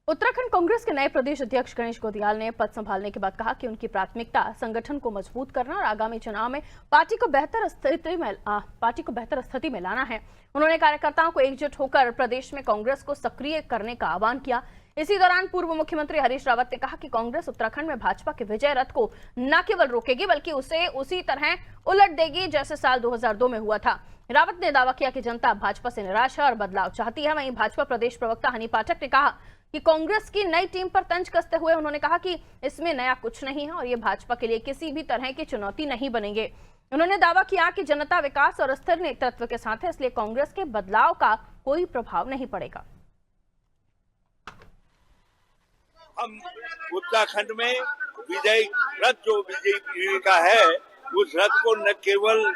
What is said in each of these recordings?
उत्तराखंड कांग्रेस के नए प्रदेश अध्यक्ष गणेश गोदियाल ने पद संभालने के बाद कहा कि उनकी प्राथमिकता संगठन को मजबूत करना और आगामी चुनाव में पार्टी को बेहतर स्थिति में लाना है। उन्होंने कार्यकर्ताओं को एकजुट होकर प्रदेश में कांग्रेस को सक्रिय करने का आह्वान किया। इसी दौरान पूर्व मुख्यमंत्री हरीश रावत ने कहा कि कांग्रेस उत्तराखंड में भाजपा के विजय रथ को न केवल रोकेगी बल्कि उसे उसी तरह उलट देगी जैसे साल 2002 में हुआ था। रावत ने दावा किया कि जनता भाजपा से निराश है और बदलाव चाहती है। वहीं भाजपा प्रदेश प्रवक्ता हनी पाठक ने कहा कि कांग्रेस की नई टीम पर तंज कसते हुए उन्होंने कहा कि इसमें नया कुछ नहीं है और ये भाजपा के लिए किसी भी तरह की चुनौती नहीं बनेंगे। उन्होंने दावा किया कि जनता विकास और स्थिर नेतृत्व के साथ है, इसलिए कांग्रेस के बदलाव का कोई प्रभाव नहीं पड़ेगा। हम उत्तराखंड में विजय रथ जो बीजेपी का है उस रथ को न केवल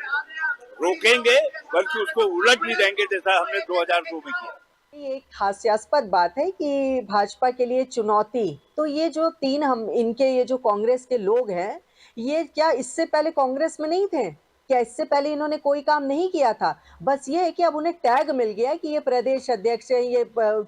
रोकेंगे बल्कि उसको उलट भी देंगे जैसा हमने 2002 में किया। ये एक हास्यास्पद बात है कि भाजपा के लिए चुनौती, तो ये जो तीन हम इनके ये जो कांग्रेस के लोग हैं, ये क्या इससे पहले कांग्रेस में नहीं थे? क्या इससे पहले इन्होंने कोई काम नहीं किया था? बस ये है कि अब उन्हें टैग मिल गया है कि ये प्रदेश अध्यक्ष है, ये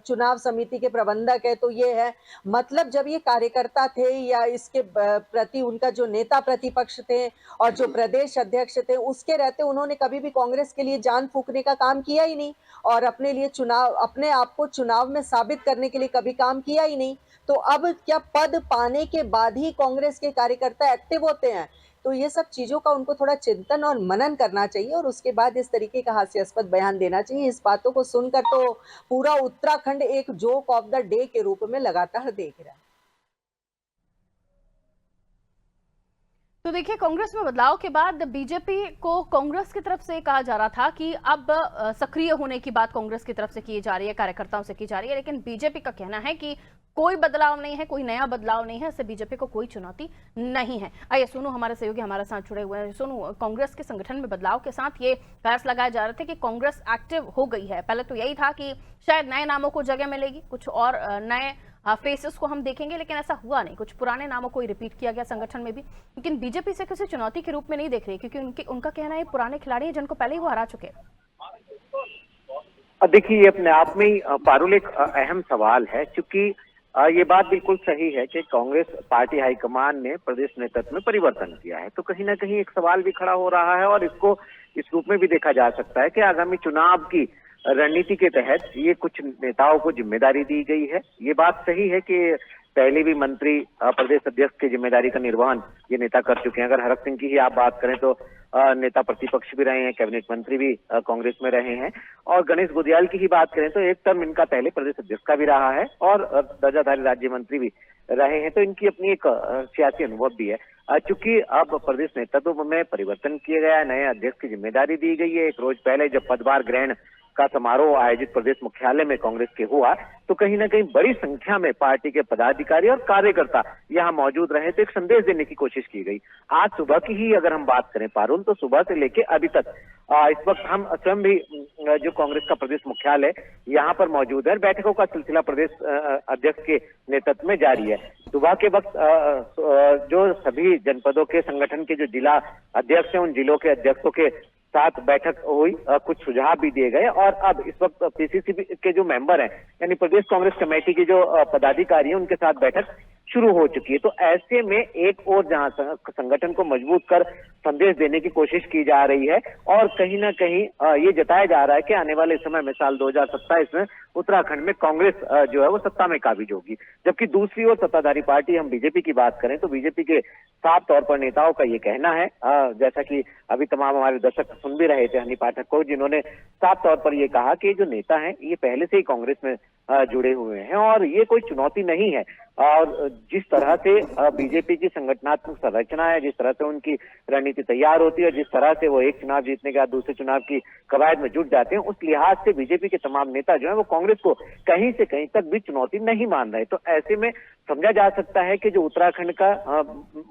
चुनाव समिति के प्रबंधक है, तो ये है। मतलब जब ये कार्यकर्ता थे या इसके प्रति उनका जो नेता प्रतिपक्ष थे और जो प्रदेश अध्यक्ष थे, उसके रहते उन्होंने कभी भी कांग्रेस के लिए जान फूंकने का काम किया ही नहीं और अपने आप को चुनाव में साबित करने के लिए कभी काम किया ही नहीं। तो अब क्या पद पाने के बाद ही कांग्रेस के कार्यकर्ता एक्टिव होते हैं? तो ये सब चीजों का उनको थोड़ा चिंतन और मनन करना चाहिए और उसके बाद इस तरीके का हास्यास्पद बयान देना चाहिए। इस बातों को सुनकर तो पूरा उत्तराखंड एक जोक ऑफ द डे के रूप में लगातार देख रहा है। तो देखिए, कांग्रेस में बदलाव के बाद बीजेपी को कांग्रेस की तरफ से कहा जा रहा था कि अब सक्रिय होने की बात कांग्रेस की तरफ से की जा रही है, कार्यकर्ताओं से की जा रही है, लेकिन बीजेपी का कहना है कि कोई बदलाव नहीं है, कोई नया बदलाव नहीं है, इससे बीजेपी को कोई चुनौती नहीं है। आइए सोनू, हमारे सहयोगी हमारे साथ जुड़े हुए हैं। सोनू, कांग्रेस के संगठन में बदलाव के साथ ये कयास लगाए जा रहे थे कि कांग्रेस एक्टिव हो गई है। पहले तो यही था कि शायद नए नामों को जगह मिलेगी, कुछ और नए फेसेस को हम देखेंगे, लेकिन ऐसा हुआ नहीं। कुछ पुराने नामों को ही रिपीट किया गया संगठन में भी, लेकिन बीजेपी से किसी चुनौती के रूप में नहीं देख रही, क्योंकि उनका कहना है पुराने खिलाड़ी हैं जिनको पहले ही वो हरा चुके हैं। देखिए, ये अपने आप में ही पारुल एक अहम सवाल है, क्योंकि ये बात बिल्कुल सही है कि कांग्रेस पार्टी हाईकमान ने प्रदेश नेतृत्व में परिवर्तन किया है, तो कहीं ना कहीं एक सवाल भी खड़ा हो रहा है और इसको इस रूप में भी देखा जा सकता है कि आगामी चुनाव की रणनीति के तहत ये कुछ नेताओं को जिम्मेदारी दी गई है। ये बात सही है कि पहले भी मंत्री प्रदेश अध्यक्ष की जिम्मेदारी का निर्वहन ये नेता कर चुके हैं। अगर हरक सिंह की ही आप बात करें तो नेता प्रतिपक्ष भी रहे हैं, कैबिनेट मंत्री भी कांग्रेस में रहे हैं, और गणेश गोदियाल की ही बात करें तो एक टर्म इनका पहले प्रदेश अध्यक्ष का भी रहा है और दर्जाधारी राज्य मंत्री भी रहे हैं, तो इनकी अपनी एक सियासी अनुभव भी है। चूंकि अब प्रदेश नेतृत्व में परिवर्तन किया गया है, नए अध्यक्ष की जिम्मेदारी दी गई है। एक रोज पहले जब पदभार ग्रहण का समारोह आयोजित प्रदेश मुख्यालय में कांग्रेस के हुआ तो कहीं ना कहीं बड़ी संख्या में पार्टी के पदाधिकारी और कार्यकर्ता यहाँ मौजूद रहे, तो एक संदेश देने की कोशिश की गई। आज सुबह की ही अगर हम बात करें पारुल, तो सुबह से लेके अभी तक इस वक्त हम स्वयं भी जो कांग्रेस का प्रदेश मुख्यालय यहाँ पर मौजूद है। बैठकों का सिलसिला प्रदेश अध्यक्ष के नेतृत्व में जारी है। सुबह के वक्त जो सभी जनपदों के संगठन के जो जिला अध्यक्ष हैं, उन जिलों के अध्यक्षों के साथ बैठक हुई, कुछ सुझाव भी दिए गए और अब इस वक्त पीसीसी के जो मेंबर हैं, यानी प्रदेश कांग्रेस कमेटी के जो पदाधिकारी हैं, उनके साथ बैठक शुरू हो चुकी है। तो ऐसे में एक और जहां संगठन को मजबूत कर संदेश देने की कोशिश की जा रही है और कहीं ना कहीं ये जताया जा रहा है कि आने वाले समय में साल 2027 में उत्तराखंड में कांग्रेस जो है वो सत्ता में काबिज होगी। जबकि दूसरी ओर सत्ताधारी पार्टी हम बीजेपी की बात करें तो बीजेपी के साफ तौर पर नेताओं का ये कहना है, जैसा कि अभी तमाम हमारे दर्शक सुन भी रहे थे हनी पाठक को, जिन्होंने साफ तौर पर ये कहा कि जो नेता हैं ये पहले से ही कांग्रेस में जुड़े हुए हैं और ये कोई चुनौती नहीं है। और जिस तरह से बीजेपी की संगठनात्मक संरचना है, जिस तरह से उनकी रणनीति तैयार होती है, जिस तरह से वो एक चुनाव जीतने के बाद दूसरे चुनाव की कवायद में जुट जाते हैं, उस लिहाज से बीजेपी के तमाम नेता जो है वो कांग्रेस को कहीं से कहीं तक भी चुनौती नहीं मान रहे। तो ऐसे में समझा जा सकता है कि जो उत्तराखंड का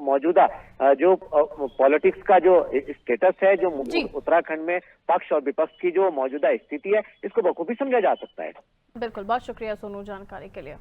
मौजूदा जो पॉलिटिक्स का जो स्टेटस है, जो उत्तराखंड में पक्ष और विपक्ष की जो मौजूदा स्थिति है, इसको बखूबी समझा जा सकता है। बिल्कुल, बहुत शुक्रिया सोनू जानकारी के लिए।